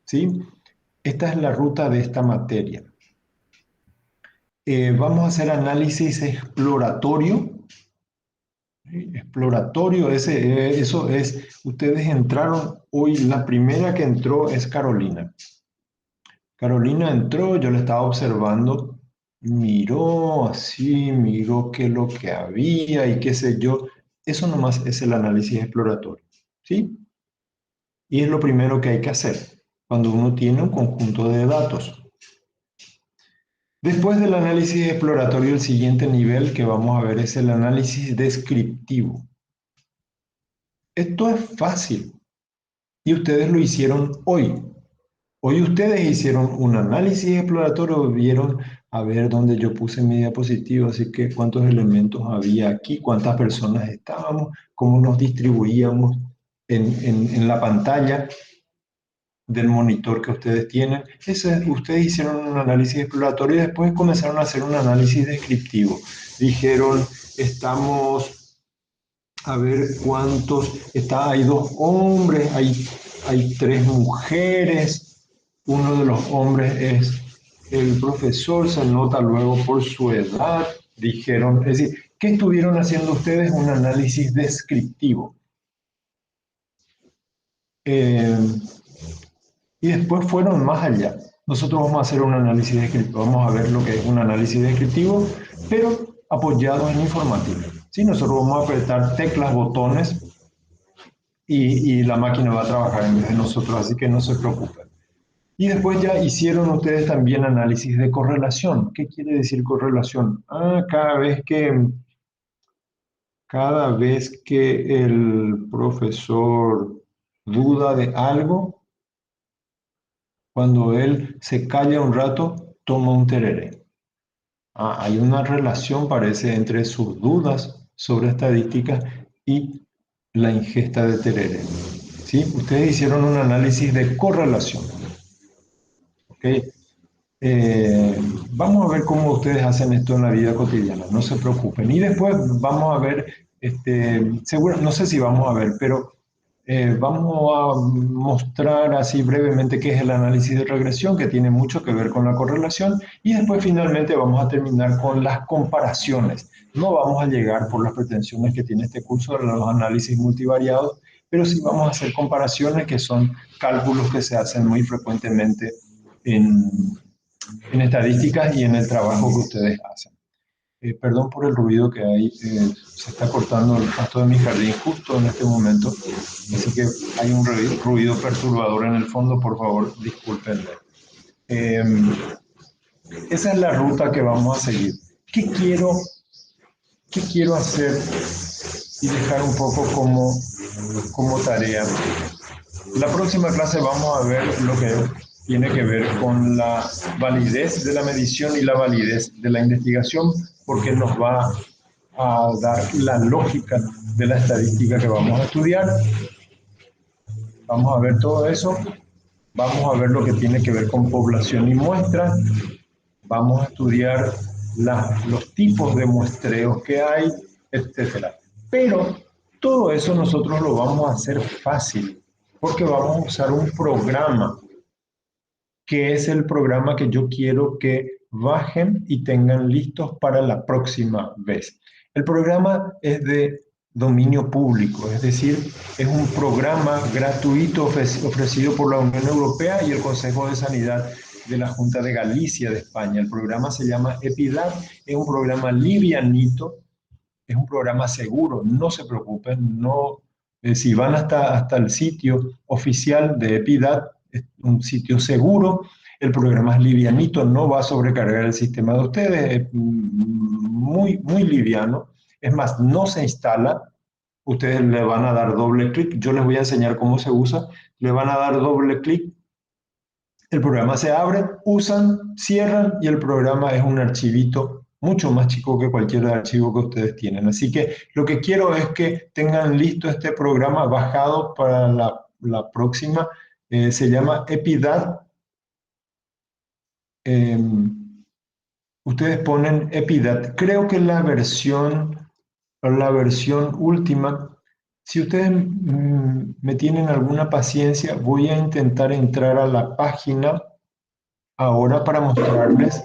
¿sí? Esta es la ruta de esta materia. Vamos a hacer análisis exploratorio. ¿Sí? Exploratorio, eso es, ustedes entraron hoy, la primera que entró es Carolina. Carolina entró, yo la estaba observando, miró así, miró qué es lo que había y qué sé yo. Eso nomás es el análisis exploratorio, ¿sí? Y es lo primero que hay que hacer cuando uno tiene un conjunto de datos. Después del análisis exploratorio, el siguiente nivel que vamos a ver es el análisis descriptivo. Esto es fácil y ustedes lo hicieron hoy. Hoy ustedes hicieron un análisis exploratorio, vieron a ver dónde yo puse mi diapositiva, así que cuántos elementos había aquí, cuántas personas estábamos, cómo nos distribuíamos en la pantalla del monitor que ustedes tienen. Ustedes hicieron un análisis exploratorio y después comenzaron a hacer un análisis descriptivo. Dijeron, estamos a ver cuántos, hay dos hombres, hay tres mujeres, uno de los hombres es el profesor, se nota luego por su edad, dijeron, es decir, ¿qué estuvieron haciendo ustedes? Un análisis descriptivo. Y después fueron más allá. Nosotros vamos a hacer un análisis descriptivo, vamos a ver lo que es un análisis descriptivo, pero apoyado en informática. ¿Sí? Nosotros vamos a apretar teclas, botones, y la máquina va a trabajar en vez de nosotros, así que no se preocupen. Y después ya hicieron ustedes también análisis de correlación. ¿Qué quiere decir correlación? Cada vez que el profesor duda de algo, cuando él se calla un rato, toma un tereré. Hay una relación, parece, entre sus dudas sobre estadísticas y la ingesta de tereré. ¿Sí? Ustedes hicieron un análisis de correlación. ¿Okay? Vamos a ver cómo ustedes hacen esto en la vida cotidiana, no se preocupen. Y después vamos a ver, seguro, no sé si vamos a ver, pero vamos a mostrar así brevemente qué es el análisis de regresión, que tiene mucho que ver con la correlación, y después finalmente vamos a terminar con las comparaciones. No vamos a llegar por las pretensiones que tiene este curso de los análisis multivariados, pero sí vamos a hacer comparaciones, que son cálculos que se hacen muy frecuentemente en estadísticas y en el trabajo que ustedes hacen. Perdón por el ruido que hay, se está cortando el pasto de mi jardín justo en este momento, así que hay un ruido perturbador en el fondo, por favor, discúlpenme. Esa es la ruta que vamos a seguir. ¿Qué quiero hacer y dejar un poco como tarea? La próxima clase vamos a ver lo que tiene que ver con la validez de la medición y la validez de la investigación, porque nos va a dar la lógica de la estadística que vamos a estudiar. Vamos a ver todo eso. Vamos a ver lo que tiene que ver con población y muestra. Vamos a estudiar los tipos de muestreos que hay, etc. Pero todo eso nosotros lo vamos a hacer fácil, porque vamos a usar un programa, que es el programa que yo quiero que bajen y tengan listos para la próxima vez. El programa es de dominio público, es decir, es un programa gratuito ofrecido por la Unión Europea y el Consejo de Sanidad de la Junta de Galicia de España. El programa se llama EPIDAD, es un programa livianito, es un programa seguro, no se preocupen, no, si van hasta el sitio oficial de EPIDAD, es un sitio seguro, el programa es livianito, no va a sobrecargar el sistema de ustedes, es muy, muy liviano, es más, no se instala, ustedes le van a dar doble clic, yo les voy a enseñar cómo se usa, le van a dar doble clic, el programa se abre, usan, cierran y el programa es un archivito mucho más chico que cualquier archivo que ustedes tienen. Así que lo que quiero es que tengan listo este programa bajado para la próxima. Se llama EPIDAD. Ustedes ponen EPIDAD. Creo que la versión última, si ustedes me tienen alguna paciencia, voy a intentar entrar a la página ahora para mostrarles.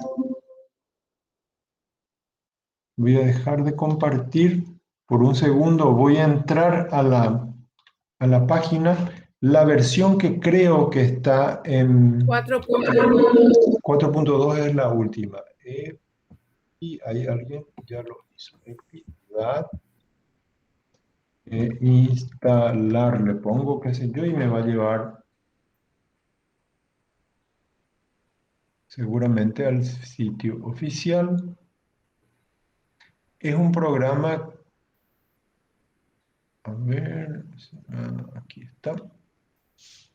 Voy a dejar de compartir por un segundo. Voy a entrar a la página. La versión que creo que está en 4.2. 4.2 es la última. Y hay alguien ya lo hizo. Instalar, le pongo qué sé yo y me va a llevar seguramente al sitio oficial. Es un programa, a ver, aquí está.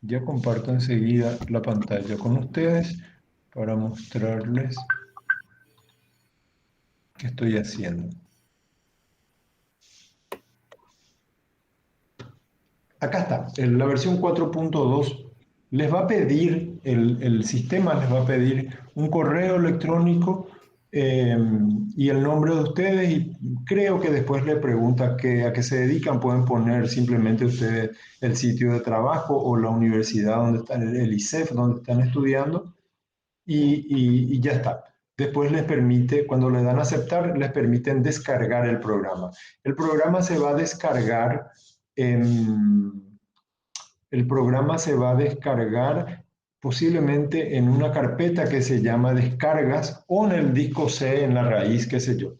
Ya comparto enseguida la pantalla con ustedes para mostrarles qué estoy haciendo. Acá está, la versión 4.2 les va a pedir, el sistema les va a pedir un correo electrónico y el nombre de ustedes, y creo que después le pregunta a qué se dedican. Pueden poner simplemente ustedes el sitio de trabajo o la universidad donde están, el ISEF donde están estudiando, y ya está. después les permite, cuando le dan a aceptar, les permiten descargar el programa. El programa se va a descargar el programa se va a descargar posiblemente en una carpeta que se llama descargas o en el disco C, en la raíz, qué sé yo.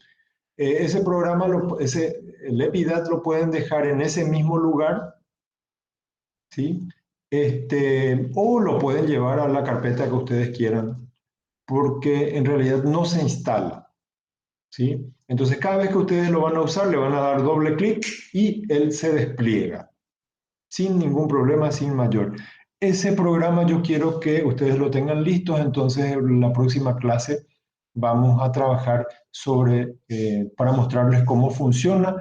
Ese programa, el EPIDAT lo pueden dejar en ese mismo lugar, ¿sí? O lo pueden llevar a la carpeta que ustedes quieran, porque en realidad no se instala, ¿sí? Entonces, cada vez que ustedes lo van a usar, le van a dar doble clic y él se despliega sin ningún problema, sin mayor. Ese programa yo quiero que ustedes lo tengan listos, entonces en la próxima clase vamos a trabajar para mostrarles cómo funciona.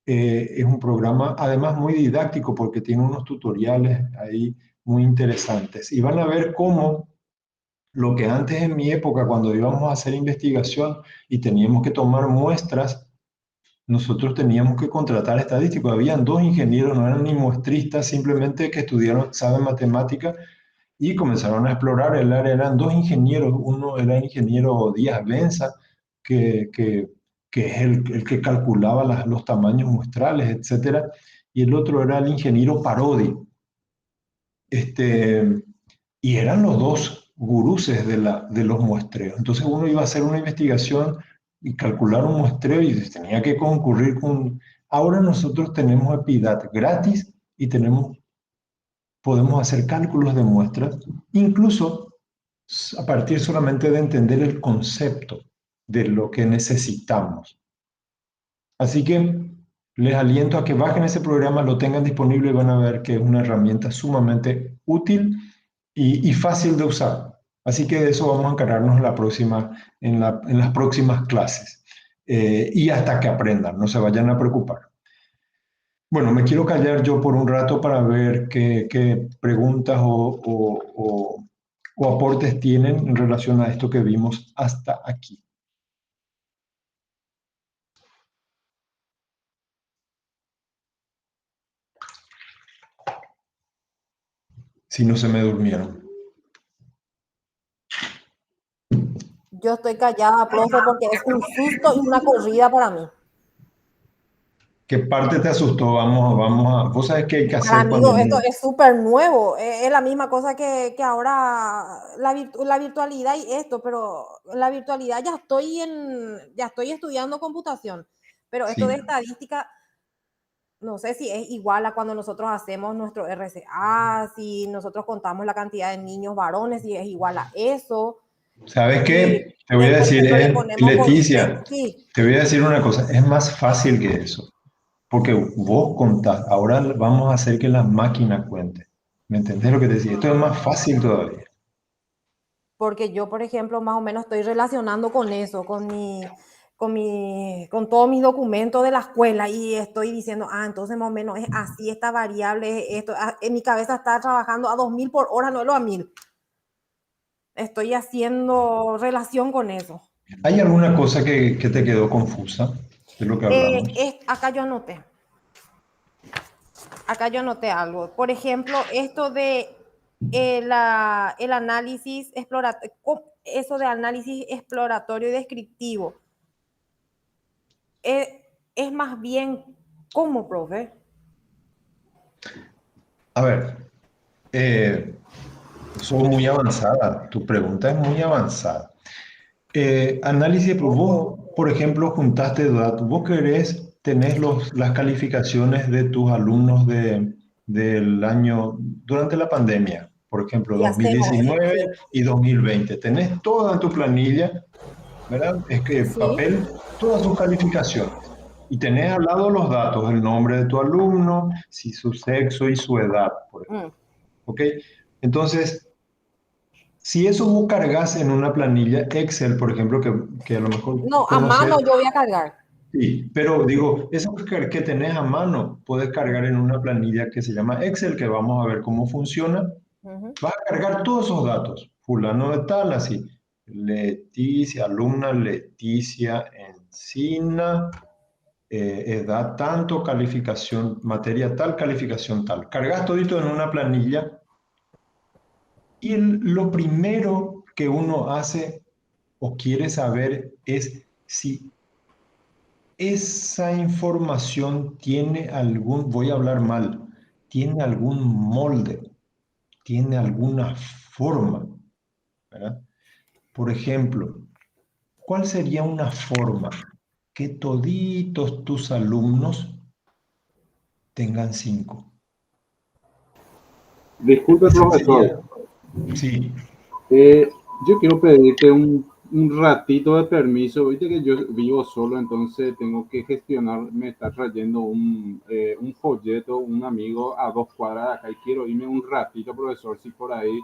Es un programa además muy didáctico porque tiene unos tutoriales ahí muy interesantes. Y van a ver cómo lo que antes en mi época, cuando íbamos a hacer investigación y teníamos que tomar muestras, nosotros teníamos que contratar estadísticos. Habían dos ingenieros, no eran ni muestristas, simplemente que estudiaron, saben matemática y comenzaron a explorar el área. Eran dos ingenieros, uno era el ingeniero Díaz Benza, que, que, que es el que calculaba los tamaños muestrales, etcétera, y el otro era el ingeniero Parodi. Este, y eran los dos guruses de los muestreos. Entonces uno iba a hacer una investigación y calcular un muestreo y tenía que concurrir con... Ahora nosotros tenemos EPIDAT gratis y podemos hacer cálculos de muestras, incluso a partir solamente de entender el concepto de lo que necesitamos. Así que les aliento a que bajen ese programa, lo tengan disponible y van a ver que es una herramienta sumamente útil y fácil de usar. Así que de eso vamos a encargarnos en las próximas clases. Y hasta que aprendan, no se vayan a preocupar. Bueno, me quiero callar yo por un rato para ver qué preguntas o aportes tienen en relación a esto que vimos hasta aquí. Si no se me durmieron. Yo estoy callada, profe, porque es un susto y una corrida para mí. ¿Qué parte te asustó? Vos sabés qué hay que Para hacer mí cuando... esto es súper nuevo. Es la misma cosa que ahora la virtualidad y esto, pero la virtualidad ya estoy estudiando computación, pero esto de Sí. estadística, no sé si es igual a cuando nosotros hacemos nuestro RCA, si nosotros contamos la cantidad de niños varones, si es igual a eso. ¿Sabes Y qué? Te voy a por decir, ejemplo, le ponemos Leticia, sí. te voy a decir una cosa, es más fácil que eso, porque vos contás, ahora vamos a hacer que la máquina cuente. ¿Me entendés lo que te decía? Esto es más fácil todavía. Porque yo, por ejemplo, más o menos estoy relacionando con eso, con todos mis documentos de la escuela y estoy diciendo, entonces más o menos es así, esta variable, es esto, en mi cabeza está trabajando a 2000 por hora, no es lo a 1000. Estoy haciendo relación con eso. ¿Hay alguna cosa que te quedó confusa de lo que hablamos? Acá yo anoté algo. Por ejemplo, esto de el análisis exploratorio, eso de análisis exploratorio y descriptivo. Es más bien, ¿cómo, profe? A ver, sos muy avanzada, tu pregunta es muy avanzada. Análisis, pues vos, por ejemplo, juntaste datos, vos tenés las calificaciones de tus alumnos del año, durante la pandemia, por ejemplo, Y hacemos eso, 2019 sí. y 2020. Tenés toda en tu planilla, ¿verdad? Es que Sí. papel, todas sus calificaciones. Y tenés al lado los datos, el nombre de tu alumno, si su sexo y su edad, por ejemplo. Mm. ¿Ok? Entonces, si eso vos cargas en una planilla Excel, por ejemplo, que a lo mejor No, a conoces, mano yo voy a cargar. sí, pero digo, eso que tenés a mano, puedes cargar en una planilla que se llama Excel, que vamos a ver cómo funciona. Ujú. Vas a cargar todos esos datos, fulano de tal, así, Leticia, alumna Leticia Encina, edad tanto, calificación, materia tal, calificación tal. Cargas todito en una planilla y lo primero que uno hace o quiere saber es si esa información tiene algún, voy a hablar mal, tiene algún molde, tiene alguna forma, ¿verdad? Por ejemplo, ¿cuál sería una forma que toditos tus alumnos tengan 5? Disculpe, Ese profesor. sería, sí, Yo quiero pedirte un ratito de permiso. Viste que yo vivo solo, entonces tengo que gestionar. Me está trayendo un folleto, un amigo a 2 cuadras de acá y quiero irme un ratito, profesor, si por ahí.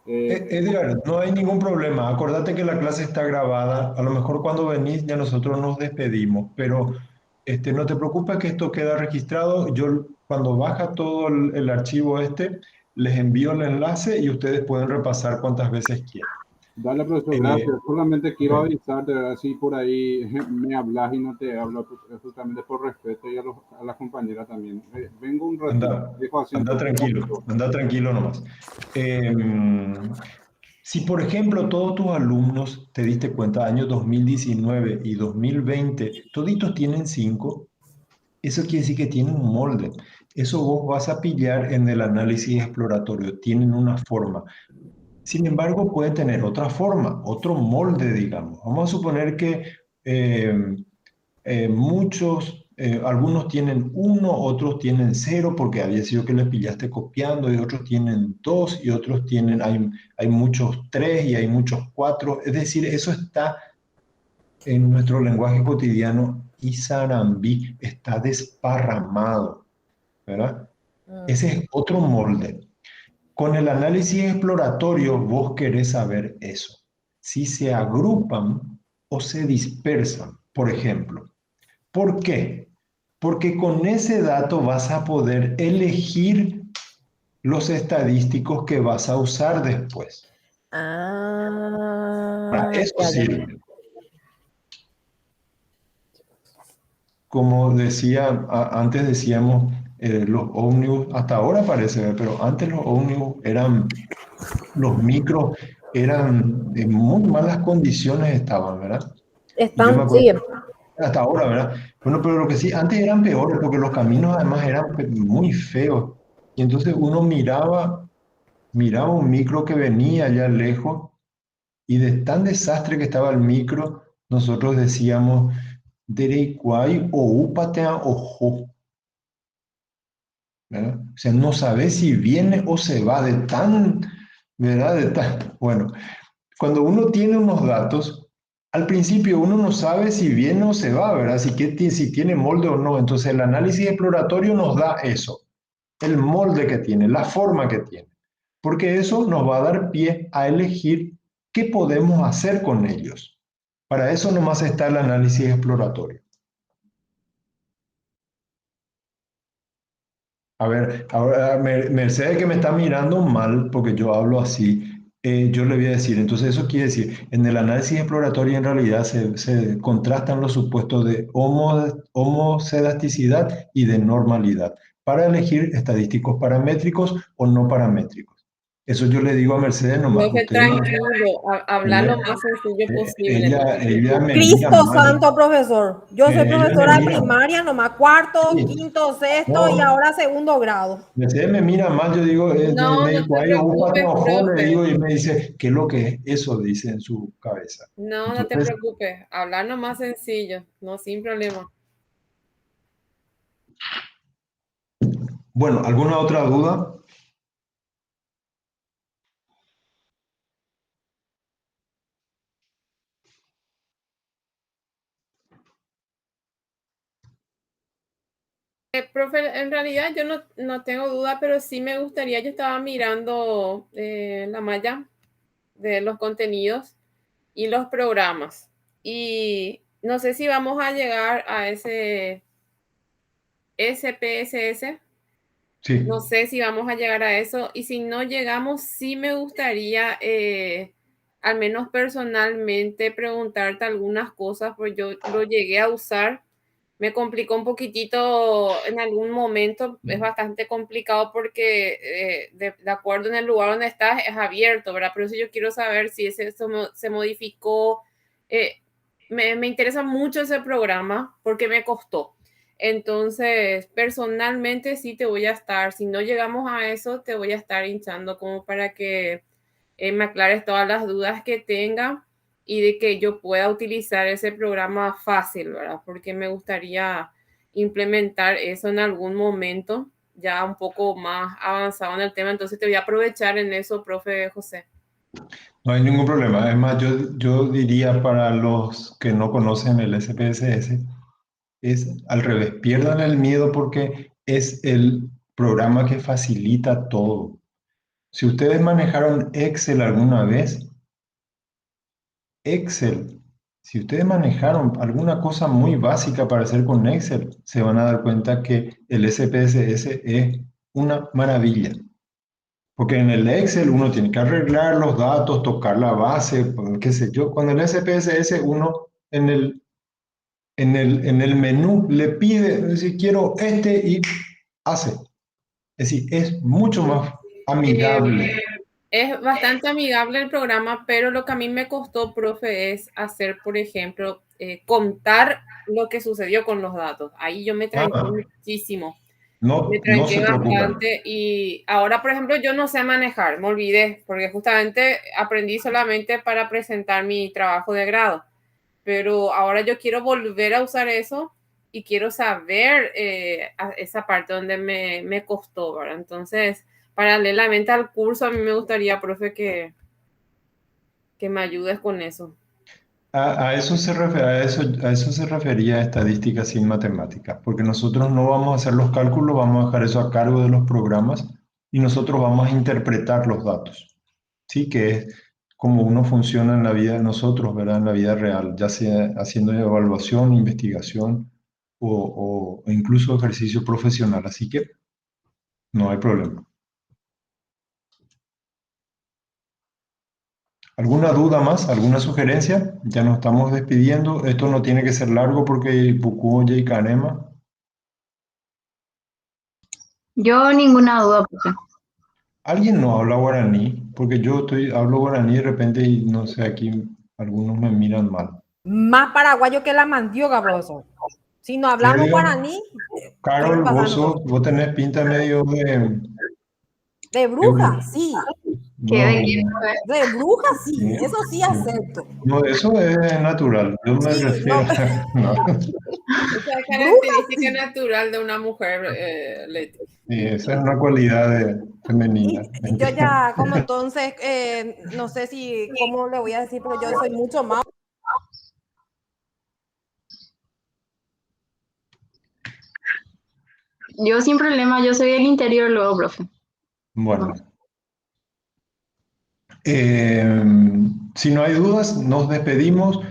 Edgar, no hay ningún problema. Acordate que la clase está grabada. A lo mejor cuando venís ya nosotros nos despedimos, pero no te preocupes que esto queda registrado. Yo cuando baja todo el archivo les envío el enlace y ustedes pueden repasar cuantas veces quieran. Dale, profesor, Eh, gracias. Solamente ok, quiero avisarte, ¿verdad? Si por ahí me hablas y no te hablo, pues, es justamente por respeto y a la compañera también. Vengo un ratito, anda, dejo así entonces. anda tranquilo nomás. Eh, Si, por ejemplo, todos tus alumnos, te diste cuenta, años 2019 y 2020, toditos tienen 5, eso quiere decir que tienen un molde. Eso vos vas a pillar en el análisis exploratorio, tienen una forma. Sin embargo, pueden tener otra forma, otro molde, digamos. Vamos a suponer que eh, algunos tienen 1, otros tienen 0 porque había sido que les pillaste copiando, y otros tienen 2 y otros tienen, hay muchos 3 y hay muchos 4. Es decir, eso está en nuestro lenguaje cotidiano y Sarambí está desparramado, ¿verdad? Ese es otro molde. Con el análisis exploratorio, vos querés saber eso. Si se agrupan o se dispersan, por ejemplo. ¿Por qué? Porque con ese dato vas a poder elegir los estadísticos que vas a usar después. Para Ah, eso ya, ya. sirve. Como decía, antes decíamos, los ómnibus, hasta ahora parece, pero antes los ómnibus los micros eran en muy malas condiciones estaban, ¿verdad? Y yo me Están, acuerdo, sí. hasta ahora, ¿verdad? Bueno, pero lo que sí, antes eran peores porque los caminos además eran muy feos. Y entonces uno miraba un micro que venía allá lejos y de tan desastre que estaba el micro, nosotros decíamos, Dereikuai o Upatea o Jo, ¿verdad? O sea, no sabes si viene o se va de tan, ¿verdad? Bueno, cuando uno tiene unos datos, al principio uno no sabe si viene o se va, ¿verdad? Si tiene molde o no. Entonces el análisis exploratorio nos da eso, el molde que tiene, la forma que tiene, porque eso nos va a dar pie a elegir qué podemos hacer con ellos. Para eso nomás está el análisis exploratorio. A ver, ahora Mercedes que me está mirando mal porque yo hablo así, yo le voy a decir, entonces eso quiere decir, en el análisis exploratorio en realidad se contrastan los supuestos de homoscedasticidad y de normalidad para elegir estadísticos paramétricos o no paramétricos. Eso yo le digo a Mercedes nomás, Profe, usted no, tranquilo, hablar ella, lo más sencillo posible, no se ella me preocupe. mira Cristo mal, santo, profesor. Yo soy ella me profesora de mira, primaria, nomás cuarto, sí, quinto, sexto y no, ahora segundo grado. Mercedes me mira mal, yo digo, No, no se ahí ocúpate preocupe, ojo, le profe. digo, y me dice, ¿qué es lo que es? Eso dice en su cabeza. No, no te Entonces, preocupes. Hablar lo más sencillo, no sin problema. bueno, ¿alguna otra duda? Profe, en realidad yo no tengo duda, pero sí me gustaría, yo estaba mirando la malla de los contenidos y los programas. Y no sé si vamos a llegar a ese SPSS. Sí. No sé si vamos a llegar a eso y si no llegamos, sí me gustaría, al menos personalmente, preguntarte algunas cosas, pues yo lo llegué a usar, me complicó un poquitito en algún momento, es bastante complicado porque de acuerdo en el lugar donde estás es abierto, ¿verdad? Pero eso yo quiero saber si se modificó, Me interesa mucho ese programa porque me costó. Entonces, personalmente sí te voy a estar, si no llegamos a eso, te voy a estar hinchando como para que me aclares todas las dudas que tenga y de que yo pueda utilizar ese programa fácil, ¿verdad? Porque me gustaría implementar eso en algún momento, ya un poco más avanzado en el tema. Entonces te voy a aprovechar en eso, profe José. No hay ningún problema. Además, yo diría para los que no conocen el SPSS, es al revés, pierdan el miedo porque es el programa que facilita todo. Si ustedes manejaron Excel alguna vez, Excel, si ustedes manejaron alguna cosa muy básica para hacer con Excel, se van a dar cuenta que el SPSS es una maravilla. Porque en el Excel uno tiene que arreglar los datos, tocar la base, qué sé yo. Con el SPSS uno en el menú le pide, si quiero este y hace. Es decir, es mucho más amigable. Es bastante amigable el programa, pero lo que a mí me costó, profe, es hacer, por ejemplo, contar lo que sucedió con los datos. Ahí yo me tranqué Ah, muchísimo. Me no tranqué se preocupen. bastante y ahora, por ejemplo, yo no sé manejar, me olvidé, porque justamente aprendí solamente para presentar mi trabajo de grado, pero ahora yo quiero volver a usar eso y quiero saber esa parte donde me costó, ¿verdad? Entonces, paralelamente al curso, a mí me gustaría, profe, que me ayudes con eso. A eso se refería estadística sin matemáticas, porque nosotros no vamos a hacer los cálculos, vamos a dejar eso a cargo de los programas y nosotros vamos a interpretar los datos. Sí, que es como uno funciona en la vida de nosotros, ¿verdad? En la vida real, ya sea haciendo evaluación, investigación o incluso ejercicio profesional. Así que no hay problema. ¿Alguna duda más? ¿Alguna sugerencia? Ya nos estamos despidiendo. Esto no tiene que ser largo porque Pucú y Canema. Yo ninguna duda, profe. ¿Alguien no habla guaraní? Porque hablo guaraní de repente y no sé, aquí algunos me miran mal. Más paraguayo que la mandioca, profesor. Si no ¿En hablamos serio? guaraní, ¿qué nos Carol, pasa a nosotros? vos tenés pinta medio de... De bruja, eu- sí. Qué No, bien, no, profe. De bruja, sí. sí, Eso sí sí. acepto. No, eso es natural. Yo me Sí, refiero no, a... No, Esa bruja, característica sí. natural de una mujer, Leti. sí, esa es una cualidad femenina. Y yo ya, como entonces, no sé si, cómo le voy a decir, pero yo soy mucho más. Yo sin problema, yo soy del interior luego, profe. Bueno. Si no hay dudas, nos despedimos.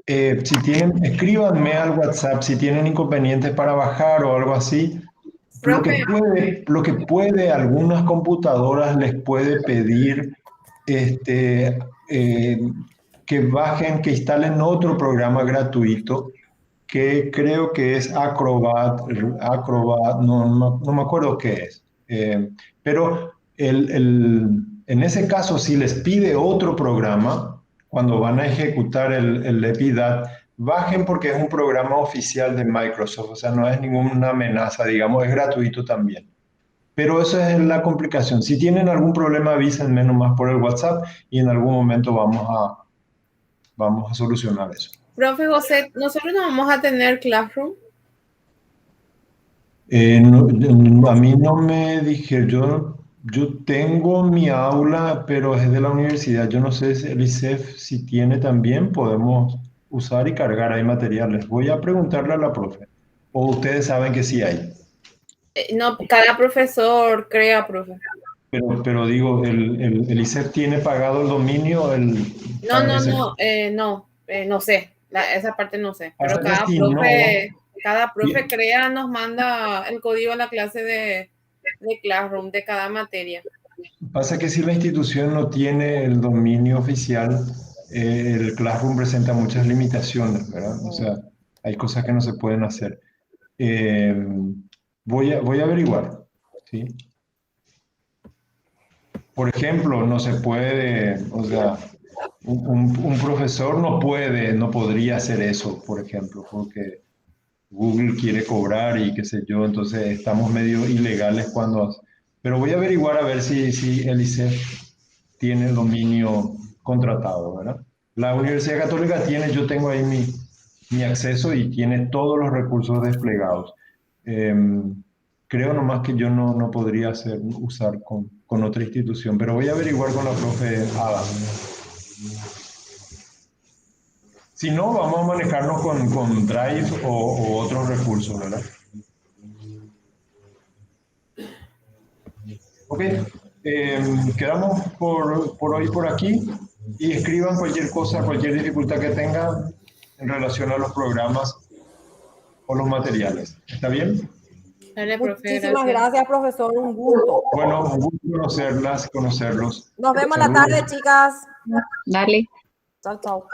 Si tienen, escríbanme al WhatsApp si tienen inconvenientes para bajar o algo así. Profe, Lo que puede, algunas computadoras les puede pedir que bajen, que instalen otro programa gratuito que creo que es Acrobat, no me acuerdo qué es. Pero en ese caso, si les pide otro programa, cuando van a ejecutar el Epidat, bajen porque es un programa oficial de Microsoft, o sea, no es ninguna amenaza, digamos, es gratuito también. Pero esa es la complicación. Si tienen algún problema, avísenme nomás por el WhatsApp y en algún momento vamos a solucionar eso. profe José, nosotros no vamos a tener Classroom. A mí no me dije, yo tengo mi aula, pero es de la universidad. Yo no sé si el ISEF si tiene también, podemos usar y cargar ahí materiales. Voy a preguntarle a la profe. O ustedes saben que sí hay. No, cada profesor crea, profe. Pero digo, el ISEF tiene pagado el dominio, No, no, no, no sé, esa parte no sé, pero pasa que si no, cada profe crea, nos manda el código a la clase de Classroom de cada materia. pasa que si la institución no tiene el dominio oficial, el Classroom presenta muchas limitaciones, ¿verdad? O sea, hay cosas que no se pueden hacer. Eh, voy a averiguar, ¿sí? Por ejemplo, no se puede, o sea, un profesor no podría hacer eso, por ejemplo, porque Google quiere cobrar y qué sé yo, entonces estamos medio ilegales cuando... Pero voy a averiguar a ver si el ISEF tiene el dominio contratado, ¿verdad? La Universidad Católica tiene, yo tengo ahí mi acceso y tiene todos los recursos desplegados. Creo nomás que yo no podría usar con otra institución, pero voy a averiguar con la profe Ada. Si no, vamos a manejarnos con Drive o otros recursos, ¿verdad? Ok, quedamos por hoy por aquí y escriban cualquier cosa, cualquier dificultad que tengan en relación a los programas o los materiales. ¿Está bien? Dale, profe, Muchísimas gracias. gracias, profesor. Un gusto. Bueno, un gusto conocerlos. Nos vemos la Saludos. tarde, chicas. Dale. Chao, chao.